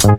Hello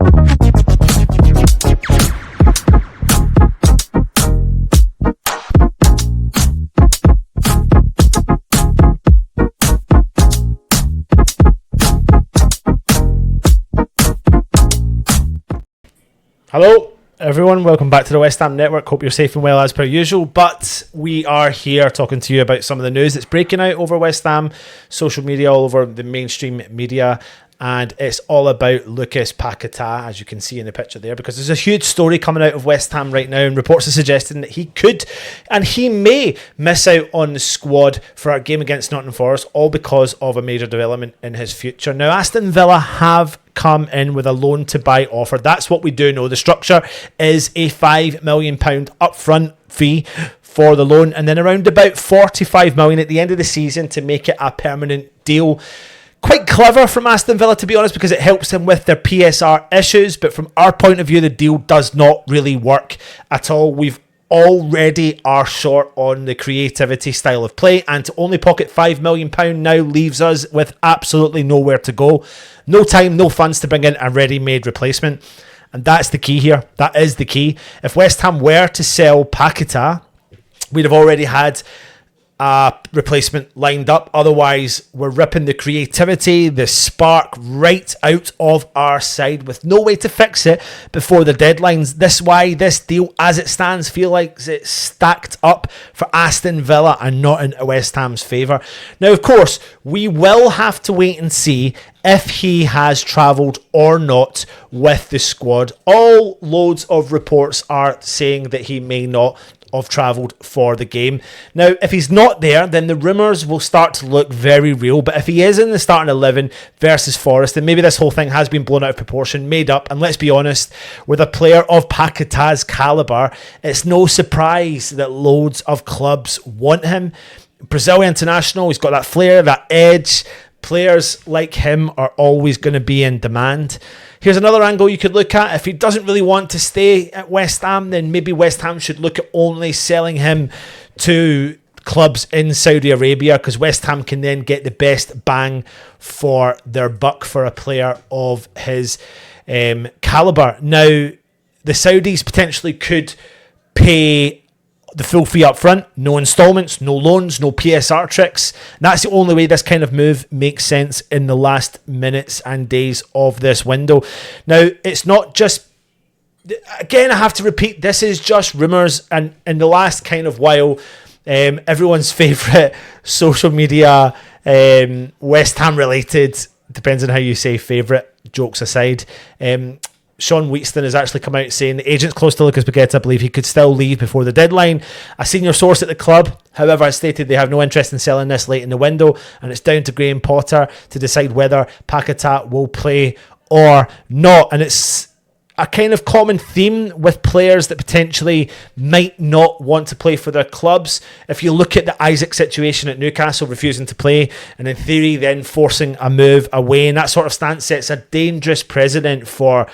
everyone, welcome back to the West Ham Network. Hope you're safe and well as per usual, but we are here talking to you about some of the news that's breaking out over West Ham, social media, all over the mainstream media, and it's all about Lucas Paqueta, as you can see in the picture there, because there's a huge story coming out of West Ham right now, and reports are suggesting that he could and he may miss out on the squad for our game against Nottingham Forest, all because of a major development in his future. Now, Aston Villa have come in with a loan to buy offer. That's what we do know. The structure is a £5 million upfront fee for the loan, and then around about 45 million at the end of the season to make it a permanent deal. Quite clever from Aston Villa, to be honest, because it helps them with their PSR issues, but from our point of view, the deal does not really work at all. We've already are short on the creativity style of play, and to only pocket £5 million now leaves us with absolutely nowhere to go. No time, no funds to bring in a ready-made replacement, and that's the key here. That is the key. If West Ham were to sell Paqueta, we'd have already had a replacement lined up. Otherwise, we're ripping the creativity, the spark right out of our side with no way to fix it before the deadlines. This why this deal, as it stands, feel like it's stacked up for Aston Villa and not in West Ham's favour. Now, of course, we will have to wait and see if he has travelled or not with the squad. All loads of reports are saying that he may not have travelled for the game. Now, if he's not there, then the rumours will start to look very real. But if he is in the starting 11 versus Forest, then maybe this whole thing has been blown out of proportion, made up. And let's be honest, with a player of Paqueta's calibre, it's no surprise that loads of clubs want him. Brazilian international, he's got that flair, that edge. Players like him are always going to be in demand. Here's another angle you could look at. If he doesn't really want to stay at West Ham, then maybe West Ham should look at only selling him to clubs in Saudi Arabia, because West Ham can then get the best bang for their buck for a player of his calibre. Now, the Saudis potentially could pay the full fee up front, no installments, no loans, no PSR tricks. That's the only way this kind of move makes sense in the last minutes and days of this window. Now, it's not just, again, I have to repeat, this is just rumours, and in the last kind of while, everyone's favourite social media, West Ham related, depends on how you say favourite, jokes aside, Sean Wheatston has actually come out saying the agent's close to Lucas Paqueta, believe he could still leave before the deadline. A senior source at the club, however, has stated they have no interest in selling this late in the window, and it's down to Graham Potter to decide whether Paqueta will play or not. And it's a kind of common theme with players that potentially might not want to play for their clubs. If you look at the Isaac situation at Newcastle, refusing to play, and in theory then forcing a move away, and that sort of stance sets a dangerous precedent for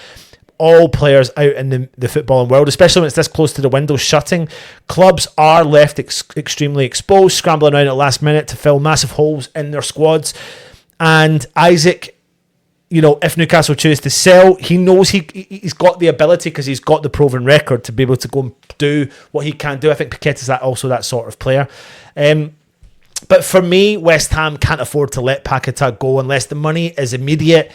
all players out in the footballing world, especially when it's this close to the window shutting. Clubs are left extremely exposed, scrambling around at the last minute to fill massive holes in their squads. And Isaac, you know, if Newcastle choose to sell, he knows he's got the ability, because he's got the proven record to be able to go and do what he can do. I think Paqueta's also that sort of player. But for me, West Ham can't afford to let Paqueta go unless the money is immediate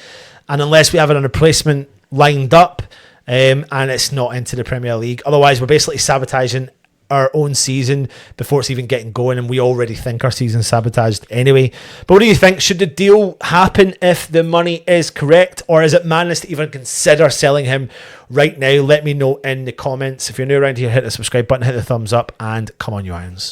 and unless we have a replacement lined up, and it's not into the Premier League. Otherwise, we're basically sabotaging our own season before it's even getting going, and we already think our season's sabotaged anyway. But what do you think? Should the deal happen if the money is correct, or is it madness to even consider selling him right now? Let me know in the comments. If you're new around here, hit the subscribe button, hit the thumbs up, and come on, you Irons.